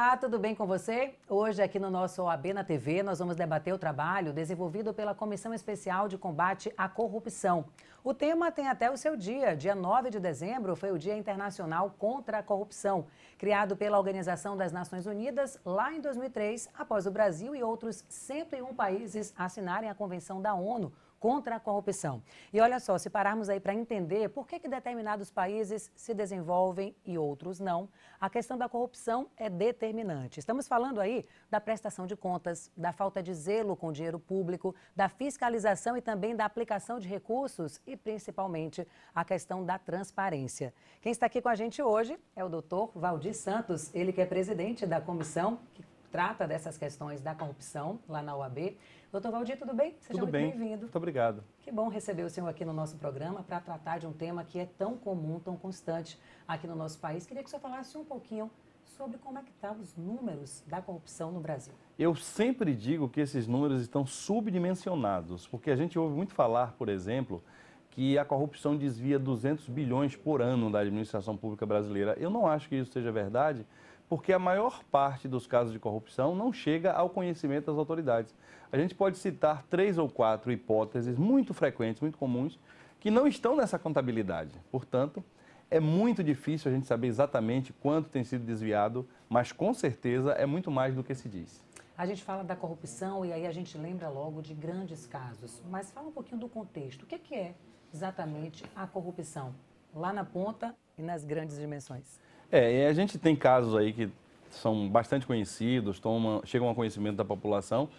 Olá, tudo bem com você? Hoje aqui no nosso OAB na TV nós vamos debater o trabalho desenvolvido pela Comissão Especial de Combate à Corrupção. O tema tem até o seu dia. Dia 9 de dezembro foi o Dia Internacional contra a Corrupção, criado pela Organização das Nações Unidas lá em 2003, após o Brasil e outros 101 países assinarem a Convenção da ONU contra a corrupção. E olha só, se pararmos aí para entender por que determinados países se desenvolvem e outros não, a questão da corrupção é determinante. Estamos falando aí da prestação de contas, da falta de zelo com o dinheiro público, da fiscalização e também da aplicação de recursos e, principalmente, a questão da transparência. Quem está aqui com a gente hoje é o doutor Valdir Santos, ele que é presidente da comissão que trata dessas questões da corrupção lá na OAB. Doutor Valdir, tudo bem? Seja muito bem-vindo. Muito obrigado. Que bom receber o senhor aqui no nosso programa para tratar de um tema que é tão comum, tão constante aqui no nosso país. Queria que o senhor falasse um pouquinho sobre como é que estão os números da corrupção no Brasil. Eu sempre digo que esses números estão subdimensionados, porque a gente ouve muito falar, por exemplo, que a corrupção desvia 200 bilhões por ano da administração pública brasileira. Eu não acho que isso seja verdade, porque a maior parte dos casos de corrupção não chega ao conhecimento das autoridades. A gente pode citar 3 ou 4 hipóteses muito frequentes, muito comuns, que não estão nessa contabilidade. Portanto, é muito difícil a gente saber exatamente quanto tem sido desviado, mas com certeza é muito mais do que se diz. A gente fala da corrupção e aí a gente lembra logo de grandes casos, mas fala um pouquinho do contexto. O que é exatamente a corrupção, lá na ponta e nas grandes dimensões? A gente tem casos aí que são bastante conhecidos, chegam ao conhecimento da população,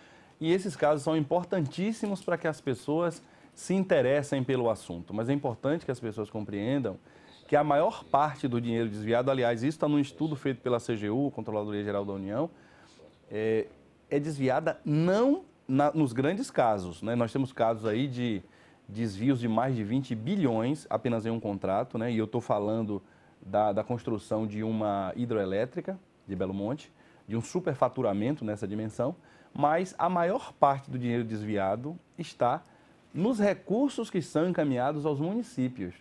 e esses casos são importantíssimos para que as pessoas se interessem pelo assunto. Mas é importante que as pessoas compreendam que a maior parte do dinheiro desviado, aliás, isso está num estudo feito pela CGU, Controladoria Geral da União, é desviada não nos grandes casos, né? Nós temos casos aí de desvios de mais de 20 bilhões apenas em um contrato, né? E eu estou falando da construção de uma hidroelétrica de Belo Monte, de um superfaturamento nessa dimensão, mas a maior parte do dinheiro desviado está nos recursos que são encaminhados aos municípios.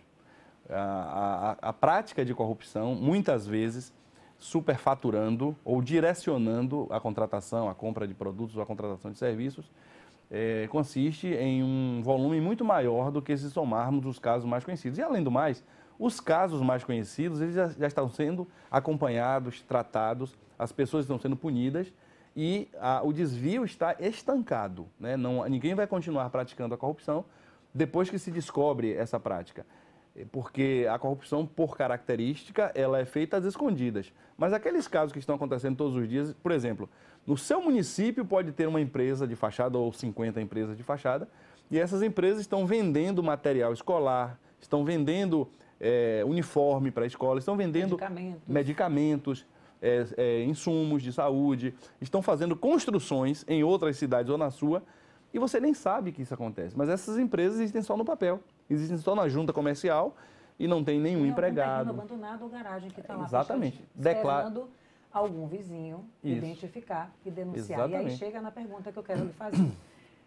A prática de corrupção, muitas vezes, superfaturando ou direcionando a contratação, a compra de produtos ou a contratação de serviços, consiste em um volume muito maior do que se somarmos os casos mais conhecidos. E, além do mais, os casos mais conhecidos, eles já estão sendo acompanhados, tratados, as pessoas estão sendo punidas e o desvio está estancado, né? Ninguém vai continuar praticando a corrupção depois que se descobre essa prática. Porque a corrupção, por característica, ela é feita às escondidas. Mas aqueles casos que estão acontecendo todos os dias, por exemplo, no seu município pode ter uma empresa de fachada ou 50 empresas de fachada e essas empresas estão vendendo material escolar, estão vendendo uniforme para a escola, estão vendendo medicamentos, insumos de saúde, estão fazendo construções em outras cidades ou na sua, e você nem sabe que isso acontece. Mas essas empresas existem só no papel, existem só na junta comercial e não tem nenhum empregado. Tem abandonado ou garagem que está lá. Exatamente. Esperando algum vizinho identificar e denunciar. Exatamente. E aí chega na pergunta que eu quero lhe fazer.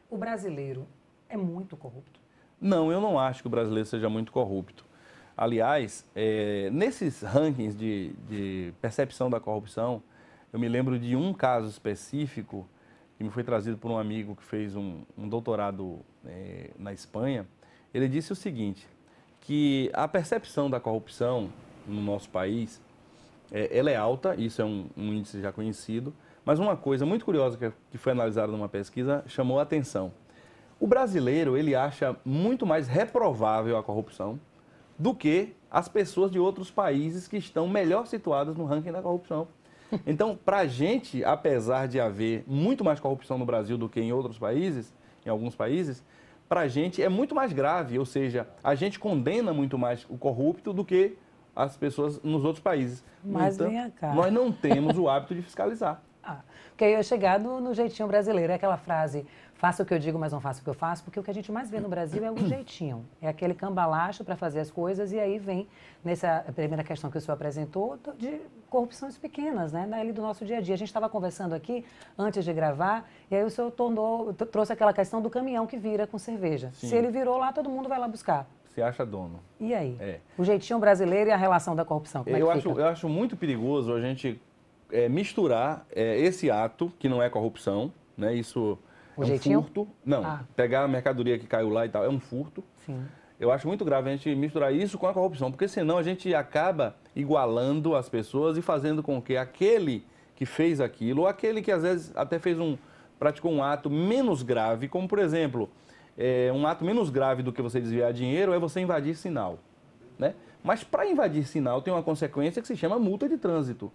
O brasileiro é muito corrupto? Não, eu não acho que o brasileiro seja muito corrupto. Aliás, nesses rankings de percepção da corrupção, eu me lembro de um caso específico que me foi trazido por um amigo que fez um doutorado na Espanha. Ele disse o seguinte, que a percepção da corrupção no nosso país, ela é alta, isso é um índice já conhecido, mas uma coisa muito curiosa que foi analisada numa pesquisa chamou a atenção. O brasileiro, ele acha muito mais reprovável a corrupção do que as pessoas de outros países que estão melhor situadas no ranking da corrupção. Então, para a gente, apesar de haver muito mais corrupção no Brasil do que em outros países, em alguns países, para a gente é muito mais grave, ou seja, a gente condena muito mais o corrupto do que as pessoas nos outros países. Mas vem cá. Nós não temos o hábito de fiscalizar. Porque aí eu chegar no jeitinho brasileiro, é aquela frase, faça o que eu digo, mas não faça o que eu faço, porque o que a gente mais vê no Brasil é o jeitinho, é aquele cambalacho para fazer as coisas, e aí vem, nessa primeira questão que o senhor apresentou, de corrupções pequenas, né, ali do nosso dia a dia. A gente estava conversando aqui, antes de gravar, e aí o senhor trouxe aquela questão do caminhão que vira com cerveja. Sim. Se ele virou lá, todo mundo vai lá buscar. Se acha dono. E aí? O jeitinho brasileiro e a relação da corrupção, como é que fica? Eu acho muito perigoso a gente misturar esse ato, que não é corrupção, né? Isso O é um jeitinho? furto. Não, pegar a mercadoria que caiu lá e tal, é um furto. Sim. Eu acho muito grave a gente misturar isso com a corrupção, porque senão a gente acaba igualando as pessoas e fazendo com que aquele que fez aquilo, ou aquele que às vezes até praticou um ato menos grave, como por exemplo, um ato menos grave do que você desviar dinheiro é você invadir sinal, né? Mas para invadir sinal tem uma consequência que se chama multa de trânsito.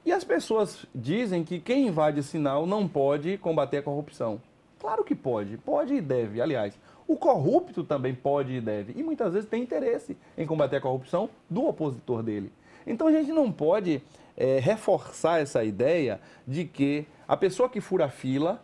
E as pessoas dizem que quem invade sinal não pode combater a corrupção. Claro que pode e deve, aliás. O corrupto também pode e deve, e muitas vezes tem interesse em combater a corrupção do opositor dele. Então a gente não pode reforçar essa ideia de que a pessoa que fura a fila,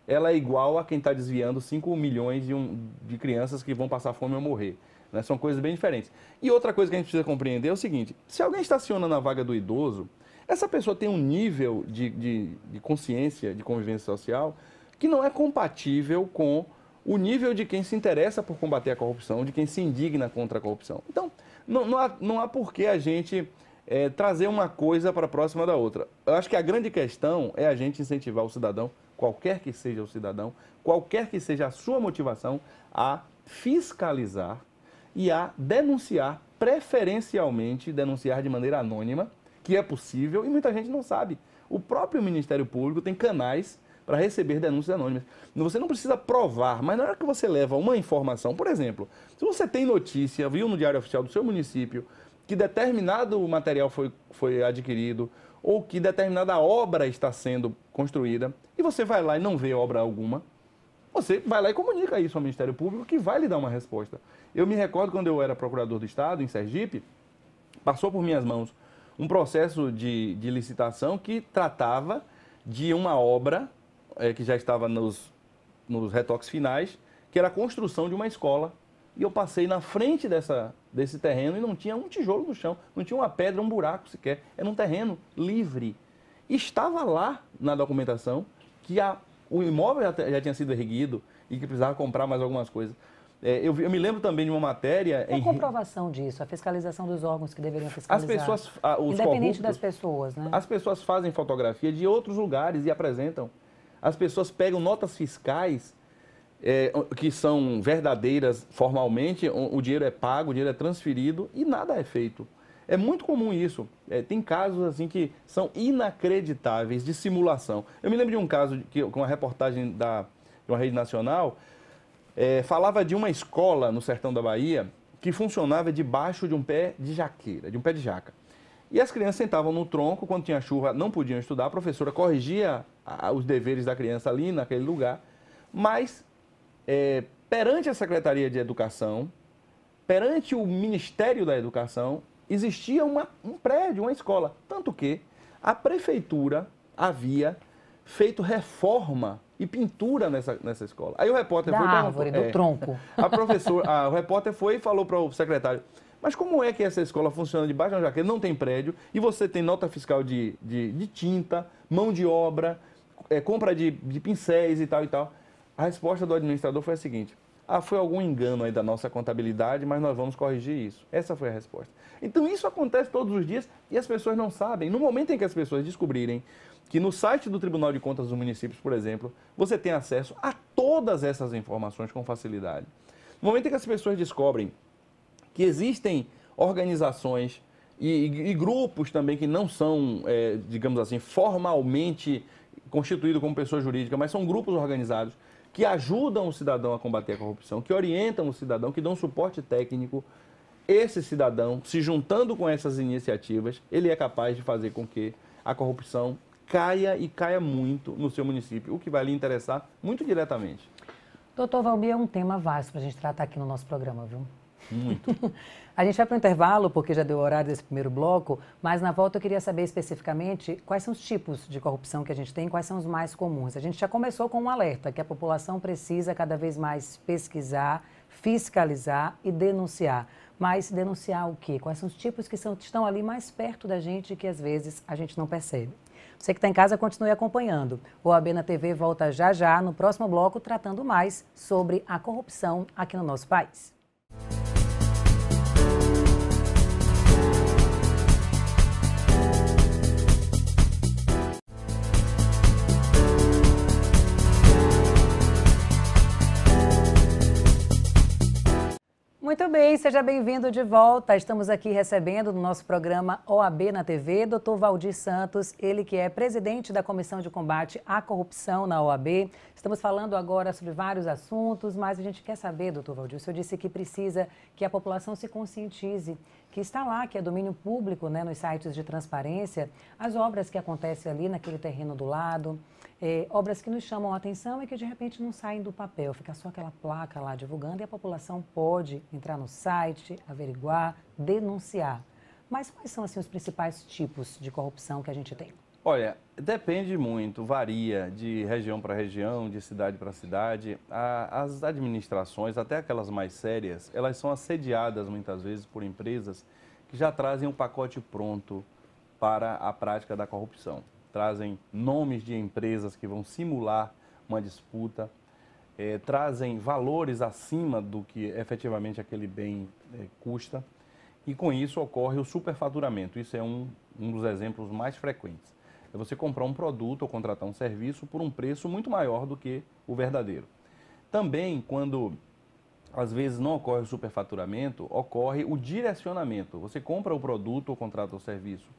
ela é igual a quem está desviando 5 milhões de crianças que vão passar fome ou morrer. Né? São coisas bem diferentes. E outra coisa que a gente precisa compreender é o seguinte, se alguém estaciona na vaga do idoso, essa pessoa tem um nível de consciência, de convivência social, que não é compatível com o nível de quem se interessa por combater a corrupção, de quem se indigna contra a corrupção. Então, não há por que a gente trazer uma coisa para próxima da outra. Eu acho que a grande questão é a gente incentivar o cidadão, qualquer que seja o cidadão, qualquer que seja a sua motivação, a fiscalizar e a denunciar, preferencialmente denunciar de maneira anônima, que é possível e muita gente não sabe. O próprio Ministério Público tem canais para receber denúncias anônimas. Você não precisa provar, mas na hora que você leva uma informação, por exemplo, se você tem notícia, viu no Diário Oficial do seu município, que determinado material foi adquirido, ou que determinada obra está sendo construída, e você vai lá e não vê obra alguma, você vai lá e comunica isso ao Ministério Público, que vai lhe dar uma resposta. Eu me recordo quando eu era procurador do Estado, em Sergipe, passou por minhas mãos um processo de licitação que tratava de uma obra que já estava nos retoques finais, que era a construção de uma escola. E eu passei na frente desse terreno e não tinha um tijolo no chão, não tinha uma pedra, um buraco sequer. Era um terreno livre. E estava lá na documentação que o imóvel já tinha sido erguido e que precisava comprar mais algumas coisas. Eu me lembro também de uma matéria... E a comprovação disso, a fiscalização dos órgãos que deveriam fiscalizar? As pessoas, independente das pessoas, né? As pessoas fazem fotografia de outros lugares e apresentam. As pessoas pegam notas fiscais que são verdadeiras formalmente, o dinheiro é pago, o dinheiro é transferido e nada é feito. É muito comum isso. Tem casos assim que são inacreditáveis de simulação. Eu me lembro de um caso com uma reportagem de uma rede nacional, falava de uma escola no sertão da Bahia que funcionava debaixo de um pé de jaqueira, de um pé de jaca. E as crianças sentavam no tronco, quando tinha chuva não podiam estudar, a professora corrigia os deveres da criança ali naquele lugar, mas perante a Secretaria de Educação, perante o Ministério da Educação, existia um prédio, uma escola. Tanto que a prefeitura havia feito reforma e pintura nessa escola. Aí o repórter foi... Da árvore, do tronco. O repórter foi e falou para o secretário, mas como é que essa escola funciona debaixo de uma jaqueira, não tem prédio, e você tem nota fiscal de tinta, mão de obra, compra de pincéis e tal e tal? A resposta do administrador foi a seguinte: foi algum engano aí da nossa contabilidade, mas nós vamos corrigir isso. Essa foi a resposta. Então isso acontece todos os dias e as pessoas não sabem. No momento em que as pessoas descobrirem que no site do Tribunal de Contas dos Municípios, por exemplo, você tem acesso a todas essas informações com facilidade. No momento em que as pessoas descobrem que existem organizações e grupos também que não são, digamos assim, formalmente constituídos como pessoa jurídica, mas são grupos organizados que ajudam o cidadão a combater a corrupção, que orientam o cidadão, que dão suporte técnico, esse cidadão, se juntando com essas iniciativas, ele é capaz de fazer com que a corrupção caia e caia muito no seu município, o que vai lhe interessar muito diretamente. Doutor Valmir, é um tema vasto para a gente tratar aqui no nosso programa, viu? Muito. A gente vai para o intervalo, porque já deu o horário desse primeiro bloco, mas na volta eu queria saber especificamente quais são os tipos de corrupção que a gente tem, quais são os mais comuns. A gente já começou com um alerta, que a população precisa cada vez mais pesquisar, fiscalizar e denunciar. Mas denunciar o quê? Quais são os tipos que estão ali mais perto da gente e que às vezes a gente não percebe? Você que está em casa, continue acompanhando. O OAB na TV volta já já no próximo bloco, tratando mais sobre a corrupção aqui no nosso país. bem, seja bem-vindo de volta. Estamos aqui recebendo no nosso programa OAB na TV, Dr. Valdir Santos, ele que é presidente da Comissão de Combate à Corrupção na OAB. Estamos falando agora sobre vários assuntos, mas a gente quer saber, doutor Valdir, o senhor disse que precisa que a população se conscientize, que está lá, que é domínio público, né, nos sites de transparência, as obras que acontecem ali naquele terreno do lado, obras que nos chamam a atenção e que de repente não saem do papel, fica só aquela placa lá divulgando e a população pode entrar no site, averiguar, denunciar. Mas quais são assim, os principais tipos de corrupção que a gente tem? Olha, depende muito, varia de região para região, de cidade para cidade. As administrações, até aquelas mais sérias, elas são assediadas muitas vezes por empresas que já trazem um pacote pronto para a prática da corrupção. Trazem nomes de empresas que vão simular uma disputa, trazem valores acima do que efetivamente aquele bem custa e com isso ocorre o superfaturamento. Isso é um dos exemplos mais frequentes. É você comprar um produto ou contratar um serviço por um preço muito maior do que o verdadeiro. Também, quando às vezes não ocorre o superfaturamento, ocorre o direcionamento. Você compra o produto ou contrata o serviço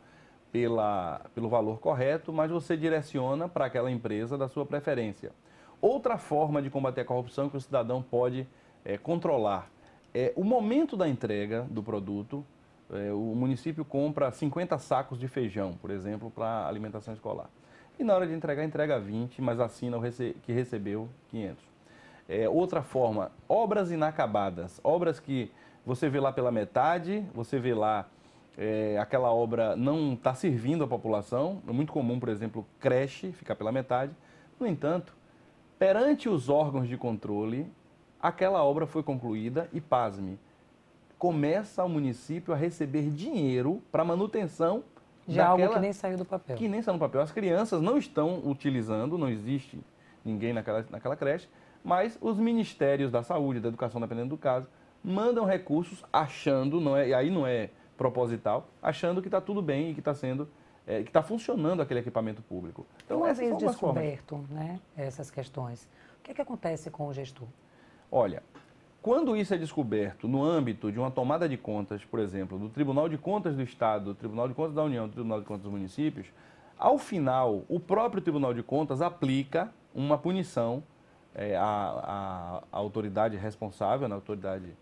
pelo valor correto, mas você direciona para aquela empresa da sua preferência. Outra forma de combater a corrupção que o cidadão pode controlar é o momento da entrega do produto. O município compra 50 sacos de feijão, por exemplo, para alimentação escolar. E na hora de entregar, entrega 20, mas assina que recebeu 500. Outra forma, obras inacabadas. Obras que você vê lá pela metade, você vê lá aquela obra não está servindo a população. É muito comum, por exemplo, creche ficar pela metade. No entanto, perante os órgãos de controle, aquela obra foi concluída e, pasme, começa o município a receber dinheiro para manutenção de algo que nem saiu do papel. Que nem saiu do papel. As crianças não estão utilizando, não existe ninguém naquela creche, mas os ministérios da saúde, da educação, dependendo do caso, mandam recursos achando, e aí não é proposital, achando que está tudo bem e que está sendo, que está funcionando aquele equipamento público. Então, uma vez descoberto, né, essas questões, o que acontece com o gestor? Olha, quando isso é descoberto no âmbito de uma tomada de contas, por exemplo, do Tribunal de Contas do Estado, do Tribunal de Contas da União, do Tribunal de Contas dos Municípios, ao final, o próprio Tribunal de Contas aplica uma punição à autoridade responsável, na autoridade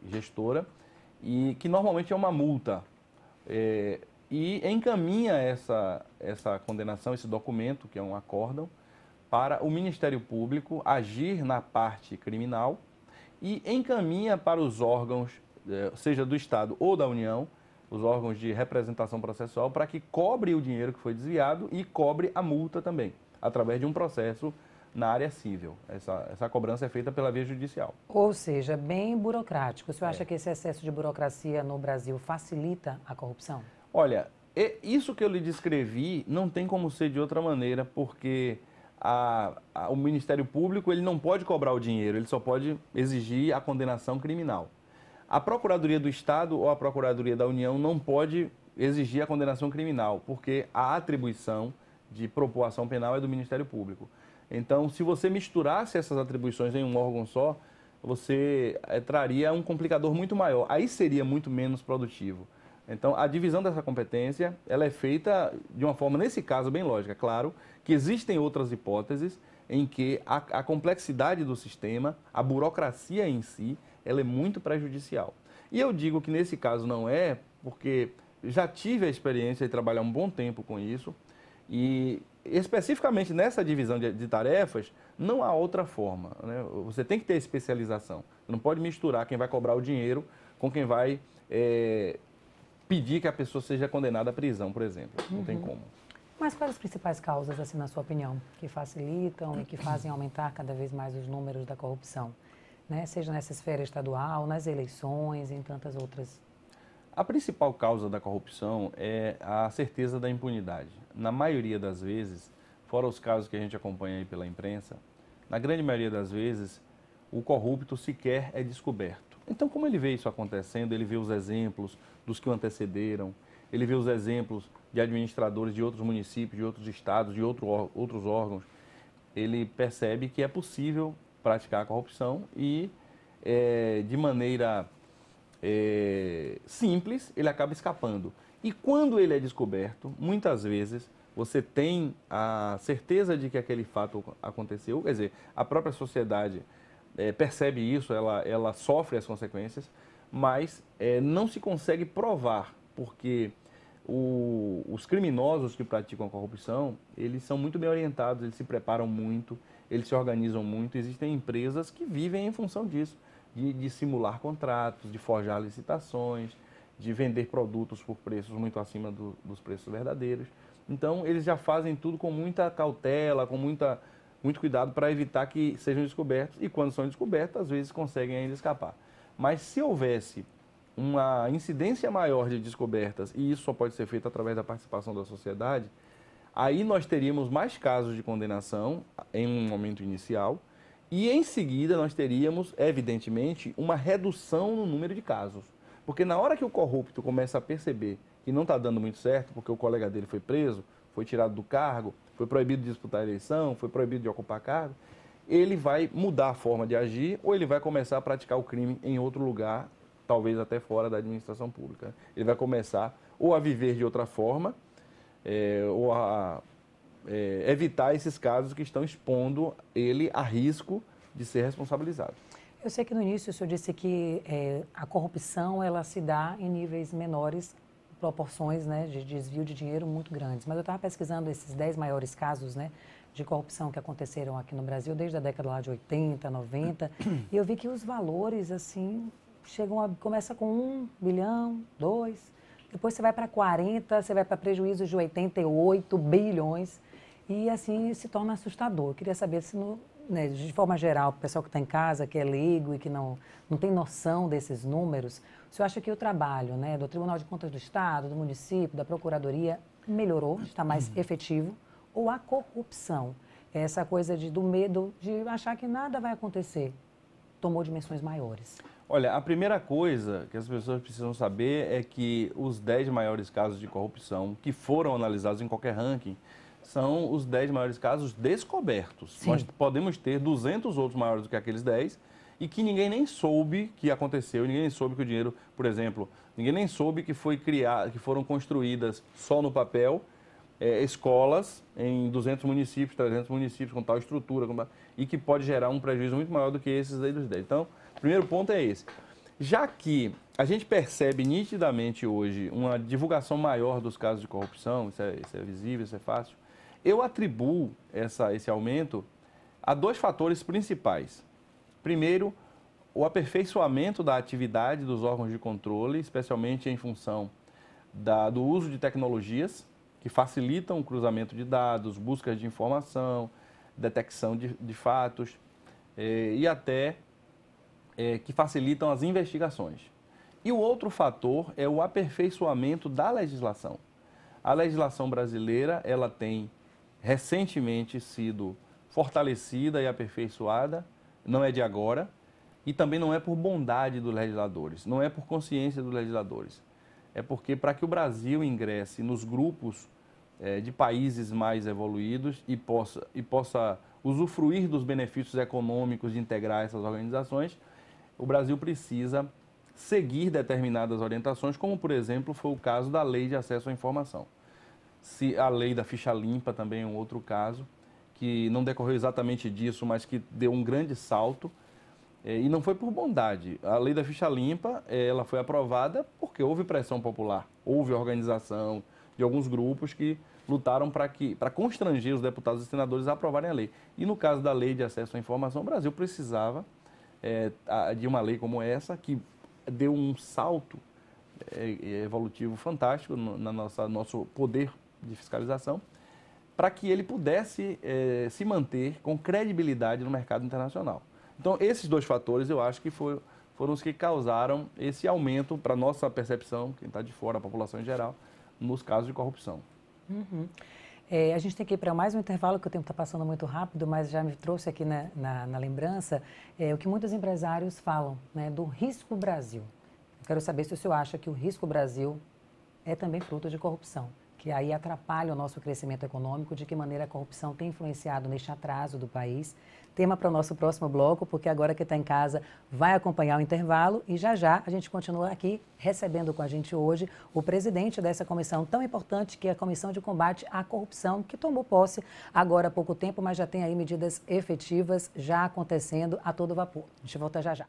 gestora, e que normalmente é uma multa, e encaminha essa condenação, esse documento, que é um acórdão, para o Ministério Público agir na parte criminal e encaminha para os órgãos, seja do Estado ou da União, os órgãos de representação processual, para que cobre o dinheiro que foi desviado e cobre a multa também, através de um processo na área civil. Essa cobrança é feita pela via judicial. Ou seja, bem burocrático. O senhor acha que esse excesso de burocracia no Brasil facilita a corrupção? Olha, isso que eu lhe descrevi não tem como ser de outra maneira, porque o Ministério Público ele não pode cobrar o dinheiro, ele só pode exigir a condenação criminal. A Procuradoria do Estado ou a Procuradoria da União não pode exigir a condenação criminal, porque a atribuição de propor ação penal é do Ministério Público. Então, se você misturasse essas atribuições em um órgão só, você traria um complicador muito maior. Aí seria muito menos produtivo. Então, a divisão dessa competência, ela é feita de uma forma, nesse caso, bem lógica. Claro que existem outras hipóteses em que a complexidade do sistema, a burocracia em si, ela é muito prejudicial. E eu digo que nesse caso não é, porque já tive a experiência de trabalhar um bom tempo com isso e especificamente nessa divisão de tarefas, não há outra forma, né? Você tem que ter especialização. Você não pode misturar quem vai cobrar o dinheiro com quem vai pedir que a pessoa seja condenada à prisão, por exemplo. Não tem como. Mas quais as principais causas, assim, na sua opinião, que facilitam e que fazem aumentar cada vez mais os números da corrupção? Né? Seja nessa esfera estadual, nas eleições e em tantas outras. A principal causa da corrupção é a certeza da impunidade. Na maioria das vezes, fora os casos que a gente acompanha aí pela imprensa, na grande maioria das vezes, o corrupto sequer é descoberto. Então, como ele vê isso acontecendo, ele vê os exemplos dos que o antecederam, ele vê os exemplos de administradores de outros municípios, de outros estados, de outros órgãos, ele percebe que é possível praticar a corrupção e, de maneira simples, ele acaba escapando. E quando ele é descoberto, muitas vezes você tem a certeza de que aquele fato aconteceu, quer dizer, a própria sociedade percebe isso, ela sofre as consequências, mas não se consegue provar, porque os criminosos que praticam a corrupção, eles são muito bem orientados, eles se preparam muito, eles se organizam muito. Existem empresas que vivem em função disso, de simular contratos, de forjar licitações, de vender produtos por preços muito acima dos preços verdadeiros. Então, eles já fazem tudo com muita cautela, com muito cuidado para evitar que sejam descobertos. E quando são descobertos, às vezes conseguem ainda escapar. Mas se houvesse uma incidência maior de descobertas, e isso só pode ser feito através da participação da sociedade, aí nós teríamos mais casos de condenação em um momento inicial, e em seguida nós teríamos, evidentemente, uma redução no número de casos. Porque na hora que o corrupto começa a perceber que não está dando muito certo, porque o colega dele foi preso, foi tirado do cargo, foi proibido de disputar a eleição, foi proibido de ocupar cargo, ele vai mudar a forma de agir ou ele vai começar a praticar o crime em outro lugar, talvez até fora da administração pública. Ele vai começar ou a viver de outra forma, ou a evitar esses casos que estão expondo ele a risco de ser responsabilizado. Eu sei que no início o senhor disse que a corrupção ela se dá em níveis menores, proporções, né, de desvio de dinheiro muito grandes. Mas eu estava pesquisando esses 10 maiores casos, né, de corrupção que aconteceram aqui no Brasil desde a década lá de 80, 90, e eu vi que os valores, assim, começa com 1 bilhão, 2, depois você vai para 40, você vai para prejuízos de 88 bilhões, e assim se torna assustador. Eu queria saber se, né, de forma geral, o pessoal que está em casa, que é leigo e que não tem noção desses números, o senhor acha que o trabalho, né, do Tribunal de Contas do Estado, do município, da Procuradoria melhorou, está mais efetivo? Ou a corrupção, essa coisa do medo de achar que nada vai acontecer, tomou dimensões maiores? Olha, a primeira coisa que as pessoas precisam saber é que os 10 maiores casos de corrupção que foram analisados em qualquer ranking são os 10 maiores casos descobertos. Sim. Nós podemos ter 200 outros maiores do que aqueles 10 e que ninguém nem soube que aconteceu, ninguém nem soube que o dinheiro, por exemplo, ninguém nem soube que que foram construídas só no papel escolas em 200 municípios, 300 municípios com tal estrutura e que pode gerar um prejuízo muito maior do que esses aí dos 10. Então, o primeiro ponto é esse. Já que a gente percebe nitidamente hoje uma divulgação maior dos casos de corrupção, isso é visível, isso é fácil, eu atribuo esse aumento a 2 fatores principais. Primeiro, o aperfeiçoamento da atividade dos órgãos de controle, especialmente em função do uso de tecnologias que facilitam o cruzamento de dados, busca de informação, detecção de fatos e até que facilitam as investigações. E o outro fator é o aperfeiçoamento da legislação. A legislação brasileira, ela tem recentemente sido fortalecida e aperfeiçoada, não é de agora, e também não é por bondade dos legisladores, não é por consciência dos legisladores. É porque para que o Brasil ingresse nos grupos de países mais evoluídos e possa usufruir dos benefícios econômicos de integrar essas organizações, o Brasil precisa seguir determinadas orientações, como, por exemplo, foi o caso da Lei de Acesso à Informação. A lei da ficha limpa também é um outro caso, que não decorreu exatamente disso, mas que deu um grande salto, e não foi por bondade. A lei da ficha limpa, ela foi aprovada porque houve pressão popular, houve organização de alguns grupos que lutaram para constranger os deputados e senadores a aprovarem a lei. E no caso da Lei de Acesso à Informação, o Brasil precisava de uma lei como essa, que deu um salto evolutivo fantástico no nosso poder de fiscalização, para que ele pudesse se manter com credibilidade no mercado internacional. Então, esses 2 fatores eu acho que foram os que causaram esse aumento para a nossa percepção, quem está de fora, a população em geral, nos casos de corrupção. Uhum. A gente tem que ir para mais um intervalo, que o tempo está passando muito rápido, mas já me trouxe aqui na lembrança o que muitos empresários falam, né, do risco Brasil. Eu quero saber se o senhor acha que o risco Brasil é também fruto de corrupção. que aí atrapalha o nosso crescimento econômico, de que maneira a corrupção tem influenciado neste atraso do país. Tema para o nosso próximo bloco, porque agora que está em casa vai acompanhar o intervalo e já já a gente continua aqui recebendo com a gente hoje o presidente dessa comissão tão importante, que é a Comissão de Combate à Corrupção, que tomou posse agora há pouco tempo, mas já tem aí medidas efetivas já acontecendo a todo vapor. A gente volta já já.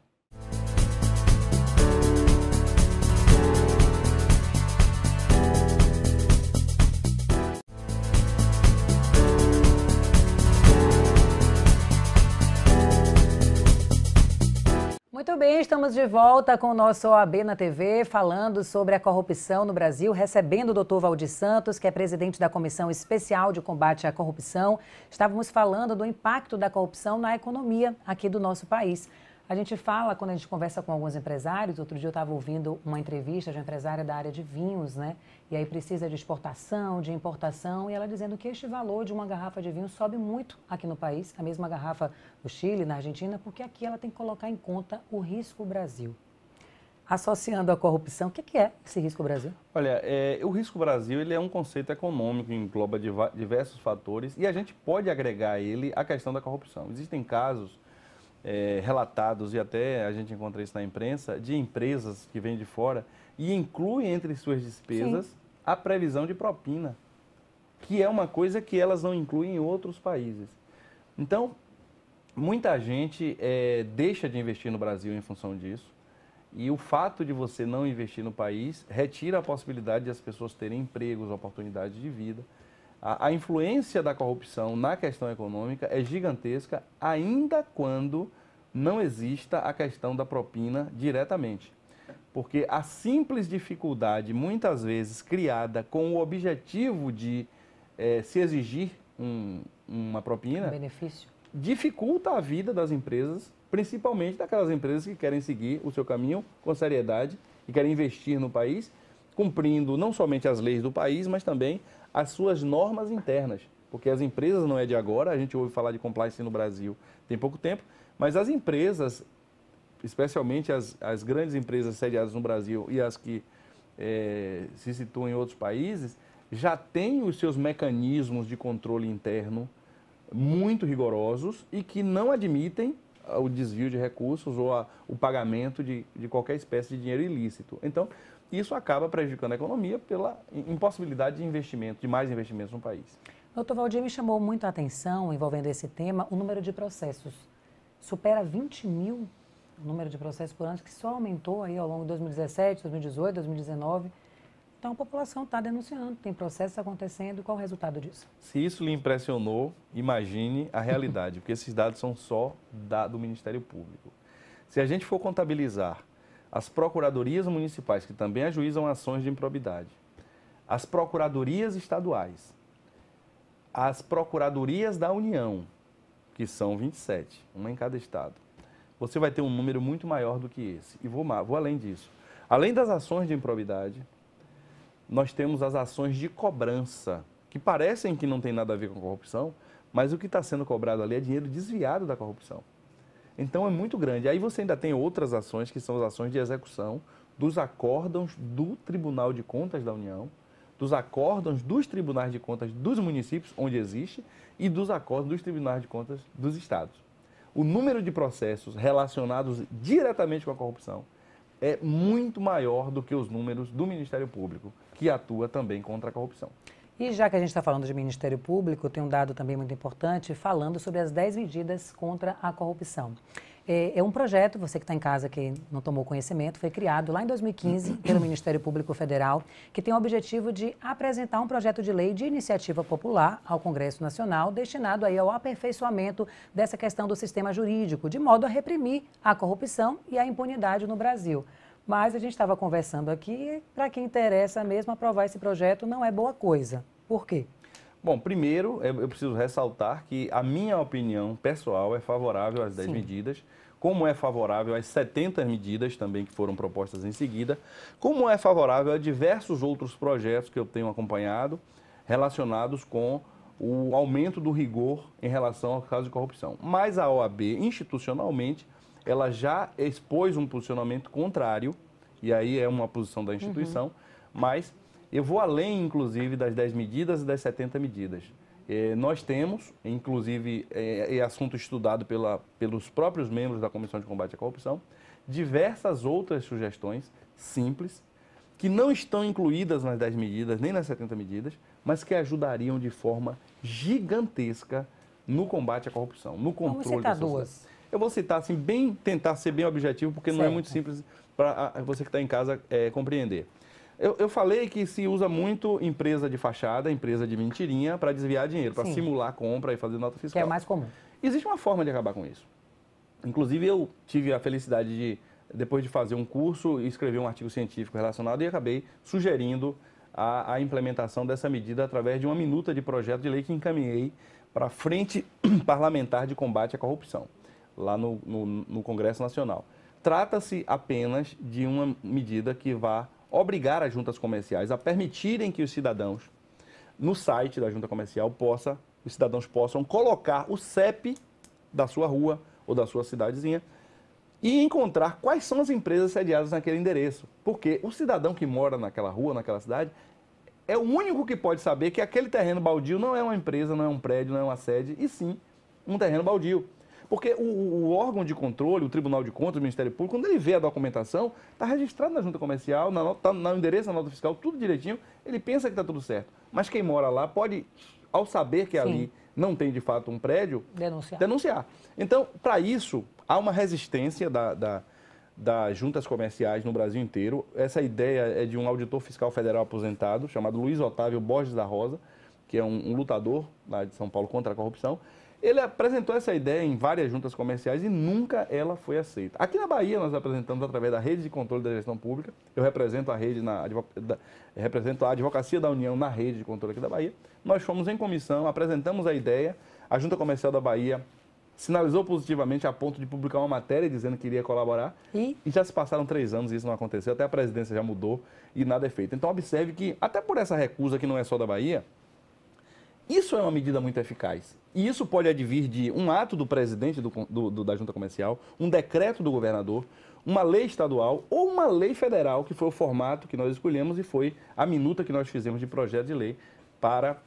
Muito bem, estamos de volta com o nosso OAB na TV, falando sobre a corrupção no Brasil, recebendo o Dr. Valdir Santos, que é presidente da Comissão Especial de Combate à Corrupção. Estávamos falando do impacto da corrupção na economia aqui do nosso país. A gente fala, quando a gente conversa com alguns empresários, outro dia eu estava ouvindo uma entrevista de uma empresária da área de vinhos, né? E aí precisa de exportação, de importação, e ela dizendo que este valor de uma garrafa de vinho sobe muito aqui no país, a mesma garrafa do Chile, na Argentina, porque aqui ela tem que colocar em conta o risco Brasil. Associando a corrupção, o que é esse risco Brasil? Olha, o risco Brasil ele é um conceito econômico, engloba diversos fatores, e a gente pode agregar ele à questão da corrupção. Existem casos relatados, e até a gente encontra isso na imprensa, de empresas que vêm de fora e incluem entre suas despesas Sim. a previsão de propina, que é uma coisa que elas não incluem em outros países. Então, muita gente deixa de investir no Brasil em função disso, e o fato de você não investir no país retira a possibilidade de as pessoas terem empregos, oportunidades de vida. A influência da corrupção na questão econômica é gigantesca, ainda quando não exista a questão da propina diretamente. Porque a simples dificuldade, muitas vezes criada com o objetivo de se exigir uma propina, benefício, dificulta a vida das empresas, principalmente daquelas empresas que querem seguir o seu caminho com seriedade e querem investir no país, cumprindo não somente as leis do país, mas também as suas normas internas, porque as empresas não é de agora, a gente ouve falar de compliance no Brasil tem pouco tempo, mas as empresas, especialmente as grandes empresas sediadas no Brasil e as que se situam em outros países, já têm os seus mecanismos de controle interno muito rigorosos e que não admitem o desvio de recursos ou o pagamento de qualquer espécie de dinheiro ilícito. Então, isso acaba prejudicando a economia pela impossibilidade de investimento, de mais investimentos no país. Doutor Valdir, me chamou muito a atenção, envolvendo esse tema, o número de processos. Supera 20 mil o número de processos por ano, que só aumentou aí ao longo de 2017, 2018, 2019. Então, a população está denunciando, tem processos acontecendo. Qual o resultado disso? Se isso lhe impressionou, imagine a realidade, porque esses dados são só do Ministério Público. Se a gente for contabilizar as procuradorias municipais, que também ajuizam ações de improbidade, as procuradorias estaduais, as procuradorias da União, que são 27, uma em cada estado, você vai ter um número muito maior do que esse. E vou além disso. Além das ações de improbidade, nós temos as ações de cobrança, que parecem que não tem nada a ver com corrupção, mas o que está sendo cobrado ali é dinheiro desviado da corrupção. Então é muito grande. Aí você ainda tem outras ações, que são as ações de execução dos acórdãos do Tribunal de Contas da União, dos acórdãos dos Tribunais de Contas dos municípios, onde existe, e dos acórdãos dos Tribunais de Contas dos estados. O número de processos relacionados diretamente com a corrupção é muito maior do que os números do Ministério Público, que atua também contra a corrupção. E já que a gente está falando de Ministério Público, tem um dado também muito importante falando sobre as 10 medidas contra a corrupção. É um projeto, você que está em casa que não tomou conhecimento, foi criado lá em 2015 pelo Ministério Público Federal, que tem o objetivo de apresentar um projeto de lei de iniciativa popular ao Congresso Nacional, destinado aí ao aperfeiçoamento dessa questão do sistema jurídico, de modo a reprimir a corrupção e a impunidade no Brasil. Mas a gente estava conversando aqui, para quem interessa mesmo aprovar esse projeto não é boa coisa. Por quê? Bom, primeiro eu preciso ressaltar que a minha opinião pessoal é favorável às 10 medidas, como é favorável às 70 medidas também que foram propostas em seguida, como é favorável a diversos outros projetos que eu tenho acompanhado relacionados com o aumento do rigor em relação ao caso de corrupção. Mas a OAB, institucionalmente, ela já expôs um posicionamento contrário, e aí é uma posição da instituição, mas Eu vou além, inclusive, das 10 medidas e das 70 medidas. Nós temos, inclusive, é assunto estudado pelos próprios membros da Comissão de Combate à Corrupção, diversas outras sugestões simples, que não estão incluídas nas 10 medidas, nem nas 70 medidas, mas que ajudariam de forma gigantesca no combate à corrupção, no controle da sociedade. Vamos citar duas. Eu vou citar, assim, tentar ser bem objetivo, porque não é muito simples para você que está em casa compreender. Eu falei que se usa muito empresa de fachada, empresa de mentirinha, para desviar dinheiro, para simular compra e fazer nota fiscal. Que é mais comum. Existe uma forma de acabar com isso. Inclusive, eu tive a felicidade de, depois de fazer um curso, escrever um artigo científico relacionado e acabei sugerindo a implementação dessa medida através de uma minuta de projeto de lei que encaminhei para a Frente Parlamentar de Combate à Corrupção, lá no Congresso Nacional. Trata-se apenas de uma medida que vai obrigar as juntas comerciais a permitirem que os cidadãos, no site da junta comercial, os cidadãos possam colocar o CEP da sua rua ou da sua cidadezinha e encontrar quais são as empresas sediadas naquele endereço. Porque o cidadão que mora naquela rua, naquela cidade, é o único que pode saber que aquele terreno baldio não é uma empresa, não é um prédio, não é uma sede, e sim um terreno baldio. Porque o órgão de controle, o Tribunal de Contas, o Ministério Público, quando ele vê a documentação, está registrado na junta comercial, está no endereço, na nota fiscal, tudo direitinho, ele pensa que está tudo certo. Mas quem mora lá pode, ao saber que ali não tem de fato um prédio, denunciar. Então, para isso, há uma resistência das juntas comerciais no Brasil inteiro. Essa ideia é de um auditor fiscal federal aposentado, chamado Luiz Otávio Borges da Rosa, que é um lutador lá de São Paulo contra a corrupção. Ele apresentou essa ideia em várias juntas comerciais e nunca ela foi aceita. Aqui na Bahia, nós apresentamos através da Rede de Controle da Gestão Pública. Eu represento a rede represento a Advocacia da União na Rede de Controle aqui da Bahia. Nós fomos em comissão, apresentamos a ideia. A Junta Comercial da Bahia sinalizou positivamente a ponto de publicar uma matéria dizendo que iria colaborar. E já se passaram 3 anos e isso não aconteceu. Até a presidência já mudou e nada é feito. Então, observe que, até por essa recusa que não é só da Bahia, isso é uma medida muito eficaz. E isso pode advir de um ato do presidente da Junta Comercial, um decreto do governador, uma lei estadual ou uma lei federal, que foi o formato que nós escolhemos e foi a minuta que nós fizemos de projeto de lei para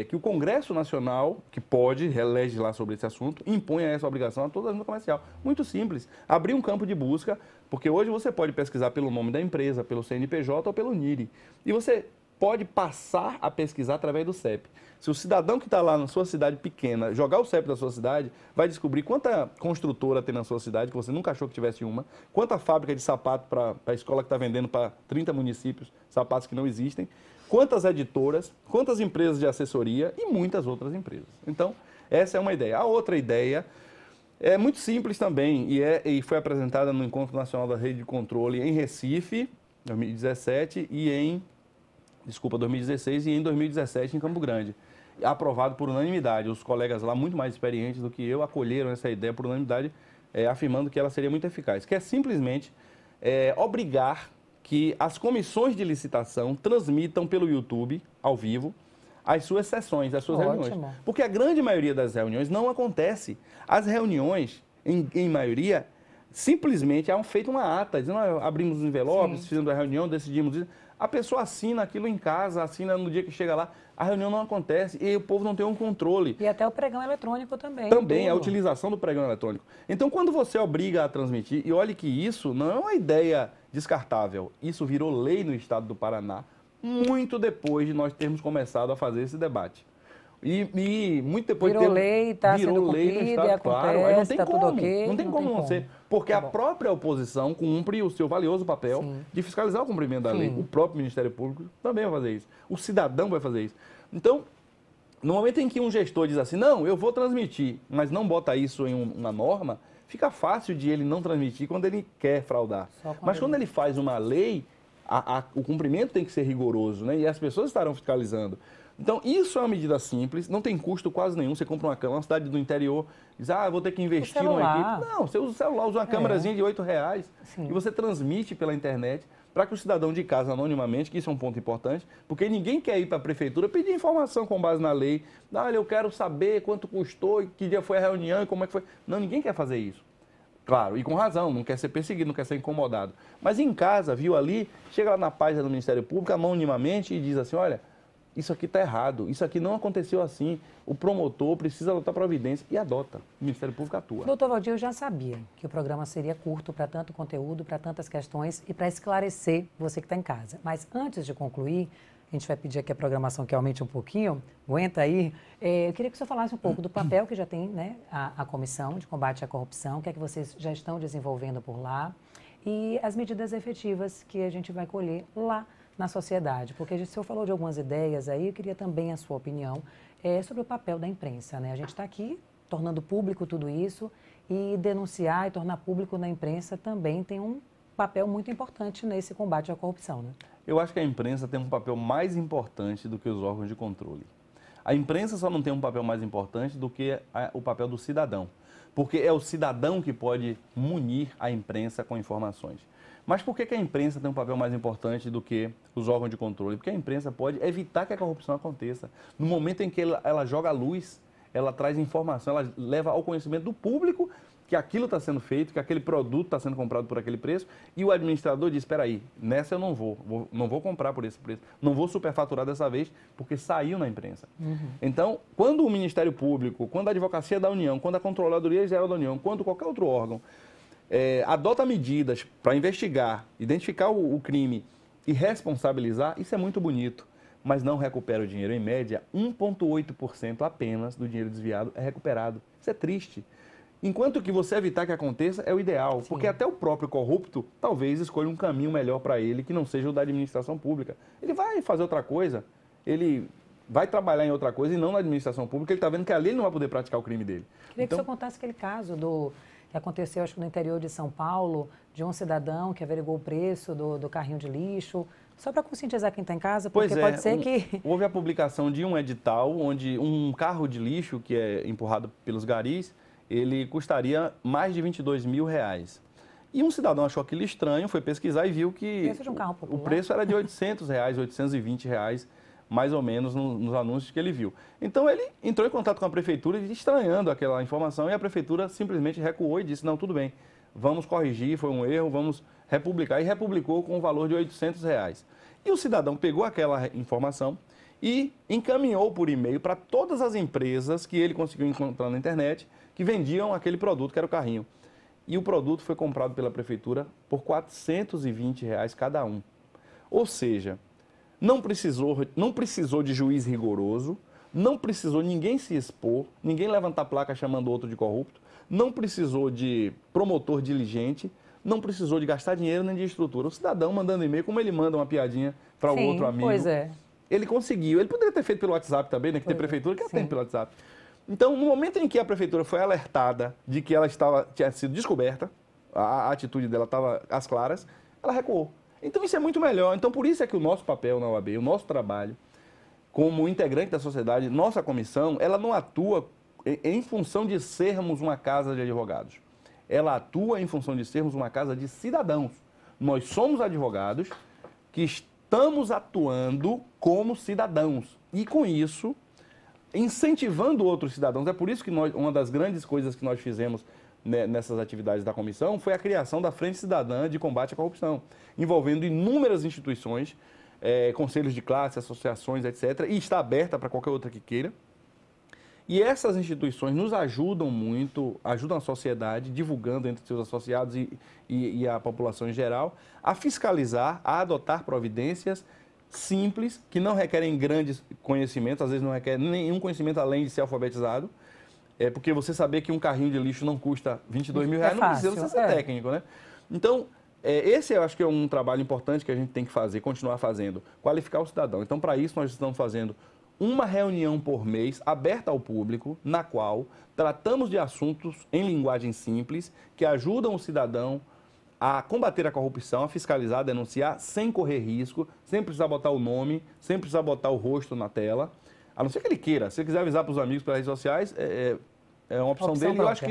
que o Congresso Nacional, que pode legislar sobre esse assunto, imponha essa obrigação a toda a Junta Comercial. Muito simples. Abrir um campo de busca, porque hoje você pode pesquisar pelo nome da empresa, pelo CNPJ ou pelo NIRI. E você pode passar a pesquisar através do CEP. Se o cidadão que está lá na sua cidade pequena jogar o CEP da sua cidade, vai descobrir quanta construtora tem na sua cidade, que você nunca achou que tivesse uma, quanta fábrica de sapato para a escola que está vendendo para 30 municípios, sapatos que não existem, quantas editoras, quantas empresas de assessoria e muitas outras empresas. Então, essa é uma ideia. A outra ideia é muito simples também e foi apresentada no Encontro Nacional da Rede de Controle em Recife, 2017, 2016 e em 2017 em Campo Grande. Aprovado por unanimidade. Os colegas lá, muito mais experientes do que eu, acolheram essa ideia por unanimidade, afirmando que ela seria muito eficaz. Que é simplesmente obrigar que as comissões de licitação transmitam pelo YouTube, ao vivo, as suas sessões, as suas reuniões. Porque a grande maioria das reuniões não acontece. As reuniões, em maioria, simplesmente é feita uma ata, dizendo, abrimos os envelopes, fizemos a reunião, decidimos isso. A pessoa assina aquilo em casa, assina no dia que chega lá, a reunião não acontece e o povo não tem um controle. E até o pregão eletrônico também. Também, a utilização do pregão eletrônico. Então, quando você obriga a transmitir, e olhe que isso não é uma ideia descartável, isso virou lei no estado do Paraná, muito depois de nós termos começado a fazer esse debate. E muito depois virou lei, está sendo lei no estado, claro. Aí não tem como, não tem como não ser. Porque a própria oposição cumpre o seu valioso papel de fiscalizar o cumprimento da lei. O próprio Ministério Público também vai fazer isso. O cidadão vai fazer isso. Então, no momento em que um gestor diz assim, não, eu vou transmitir, mas não bota isso em uma norma, fica fácil de ele não transmitir quando ele quer fraudar. Mas quando ele faz uma lei, o cumprimento tem que ser rigoroso, né? E as pessoas estarão fiscalizando. Então, isso é uma medida simples, não tem custo quase nenhum. Você compra uma cidade do interior, diz, vou ter que investir numa equipe. Não, você usa o celular, usa uma câmerazinha de R$8 e você transmite pela internet para que o cidadão de casa, anonimamente, que isso é um ponto importante, porque ninguém quer ir para a prefeitura pedir informação com base na lei. Eu quero saber quanto custou, que dia foi a reunião e como é que foi. Não, ninguém quer fazer isso. Claro, e com razão, não quer ser perseguido, não quer ser incomodado. Mas em casa, viu ali, chega lá na página do Ministério Público, anonimamente, e diz assim, olha, isso aqui está errado, isso aqui não aconteceu assim, o promotor precisa adotar providência e adota. O Ministério Público atua. Doutor Valdir, eu já sabia que o programa seria curto para tanto conteúdo, para tantas questões e para esclarecer você que está em casa. Mas antes de concluir, a gente vai pedir aqui a programação que aumente um pouquinho, aguenta aí. Eu queria que o senhor falasse um pouco do papel que já tem, né, a Comissão de Combate à Corrupção, o que é que vocês já estão desenvolvendo por lá e as medidas efetivas que a gente vai colher lá na sociedade. Porque o senhor falou de algumas ideias aí, eu queria também a sua opinião sobre o papel da imprensa, né? A gente está aqui tornando público tudo isso e denunciar e tornar público na imprensa também tem um papel muito importante nesse combate à corrupção, né? Eu acho que a imprensa tem um papel mais importante do que os órgãos de controle. A imprensa só não tem um papel mais importante do que o papel do cidadão, porque é o cidadão que pode munir a imprensa com informações. Mas por que a imprensa tem um papel mais importante do que os órgãos de controle? Porque a imprensa pode evitar que a corrupção aconteça. No momento em que ela joga a luz, ela traz informação, ela leva ao conhecimento do público que aquilo está sendo feito, que aquele produto está sendo comprado por aquele preço, e o administrador diz, espera aí, nessa eu não vou comprar por esse preço, não vou superfaturar dessa vez, porque saiu na imprensa. Então, quando o Ministério Público, quando a Advocacia da União, quando a Controladoria Geral da União, quando qualquer outro órgão adota medidas para investigar, identificar o crime e responsabilizar, isso é muito bonito, mas não recupera o dinheiro. Em média, 1,8% apenas do dinheiro desviado é recuperado. Isso é triste. Enquanto que você evitar que aconteça é o ideal, porque até o próprio corrupto talvez escolha um caminho melhor para ele que não seja o da administração pública. Ele vai fazer outra coisa, ele vai trabalhar em outra coisa e não na administração pública, ele está vendo que ali ele não vai poder praticar o crime dele. Queria que o senhor contasse aquele caso que aconteceu, acho que no interior de São Paulo, de um cidadão que averigou o preço do carrinho de lixo. Só para conscientizar quem está em casa, porque pode ser que... Houve a publicação de um edital onde um carro de lixo que é empurrado pelos garis, ele custaria mais de R$22 mil. E um cidadão achou aquilo estranho, foi pesquisar e viu que o preço era de R$800, R$820, mais ou menos, nos anúncios que ele viu. Então ele entrou em contato com a prefeitura estranhando aquela informação e a prefeitura simplesmente recuou e disse, não, tudo bem, vamos corrigir, foi um erro, vamos republicar. E republicou com o valor de R$800. E o cidadão pegou aquela informação e encaminhou por e-mail para todas as empresas que ele conseguiu encontrar na internet que vendiam aquele produto, que era o carrinho. E o produto foi comprado pela prefeitura por R$420 cada um. Ou seja, não precisou de juiz rigoroso, não precisou ninguém se expor, ninguém levantar placa chamando outro de corrupto, não precisou de promotor diligente, não precisou de gastar dinheiro nem de estrutura. O cidadão mandando e-mail, como ele manda uma piadinha para o outro amigo, ele conseguiu. Ele poderia ter feito pelo WhatsApp também, né, que tem prefeitura que atende pelo WhatsApp. Então, no momento em que a prefeitura foi alertada de que ela tinha sido descoberta, a atitude dela estava às claras, ela recuou. Então, isso é muito melhor. Então, por isso é que o nosso papel na OAB, o nosso trabalho, como integrante da sociedade, nossa comissão, ela não atua em função de sermos uma casa de advogados. Ela atua em função de sermos uma casa de cidadãos. Nós somos advogados que estamos atuando como cidadãos. E, com isso, incentivando outros cidadãos. É por isso que uma das grandes coisas que nós fizemos nessas atividades da comissão foi a criação da Frente Cidadã de Combate à Corrupção, envolvendo inúmeras instituições, conselhos de classe, associações, etc., e está aberta para qualquer outra que queira. E essas instituições nos ajudam muito, ajudam a sociedade, divulgando entre seus associados e a população em geral, a fiscalizar, a adotar providências simples, que não requerem grandes conhecimentos, às vezes não requerem nenhum conhecimento além de ser alfabetizado, porque você saber que um carrinho de lixo não custa R$22 mil, não precisa você ser técnico, né? Então, esse eu acho que é um trabalho importante que a gente tem que fazer, continuar fazendo, qualificar o cidadão. Então, para isso, nós estamos fazendo uma reunião por mês, aberta ao público, na qual tratamos de assuntos em linguagem simples, que ajudam o cidadão a combater a corrupção, a fiscalizar, a denunciar, sem correr risco, sem precisar botar o nome, sem precisar botar o rosto na tela, a não ser que ele queira. Se ele quiser avisar para os amigos pelas redes sociais, é uma opção dele. Eu acho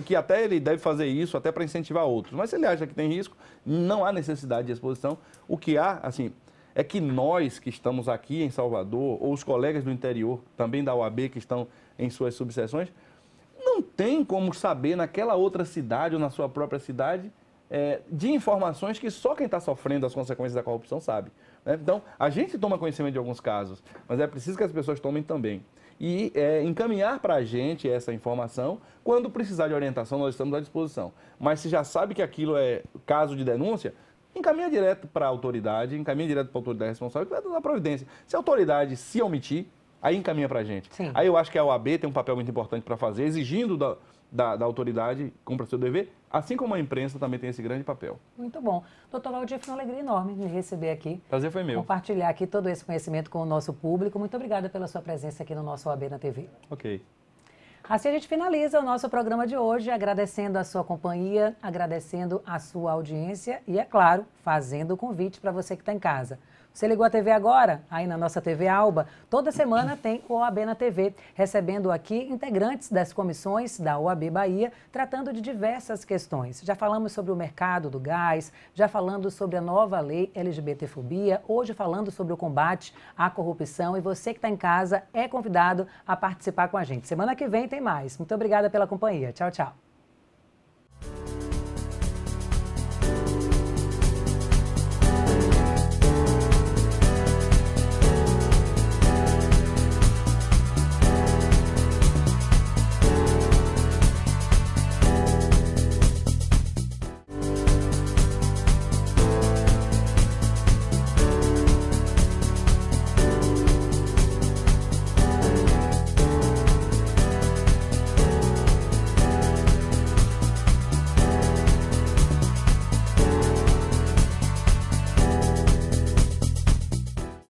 que até ele deve fazer isso, até para incentivar outros. Mas se ele acha que tem risco, não há necessidade de exposição. O que há, assim, é que nós que estamos aqui em Salvador, ou os colegas do interior, também da OAB, que estão em suas subseções, não tem como saber naquela outra cidade ou na sua própria cidade de informações que só quem está sofrendo as consequências da corrupção sabe. Né? Então, a gente toma conhecimento de alguns casos, mas é preciso que as pessoas tomem também. E encaminhar para a gente essa informação, quando precisar de orientação, nós estamos à disposição. Mas se já sabe que aquilo é caso de denúncia, encaminha direto para a autoridade, responsável, que vai dar providência. Se a autoridade se omitir, aí encaminha para a gente. Sim. Aí eu acho que a OAB tem um papel muito importante para fazer, exigindo da autoridade, cumpra seu dever, assim como a imprensa também tem esse grande papel. Muito bom. Doutor Valdir, foi uma alegria enorme me receber aqui. Prazer foi meu. Compartilhar aqui todo esse conhecimento com o nosso público. Muito obrigada pela sua presença aqui no nosso OAB na TV. Ok. Assim a gente finaliza o nosso programa de hoje, agradecendo a sua companhia, agradecendo a sua audiência e, é claro, fazendo o convite para você que está em casa. Você ligou a TV agora? Aí na nossa TV Alba, toda semana tem o OAB na TV, recebendo aqui integrantes das comissões da OAB Bahia, tratando de diversas questões. Já falamos sobre o mercado do gás, já falando sobre a nova lei LGBTfobia, hoje falando sobre o combate à corrupção, e você que está em casa é convidado a participar com a gente. Semana que vem tem mais. Muito obrigada pela companhia. Tchau, tchau.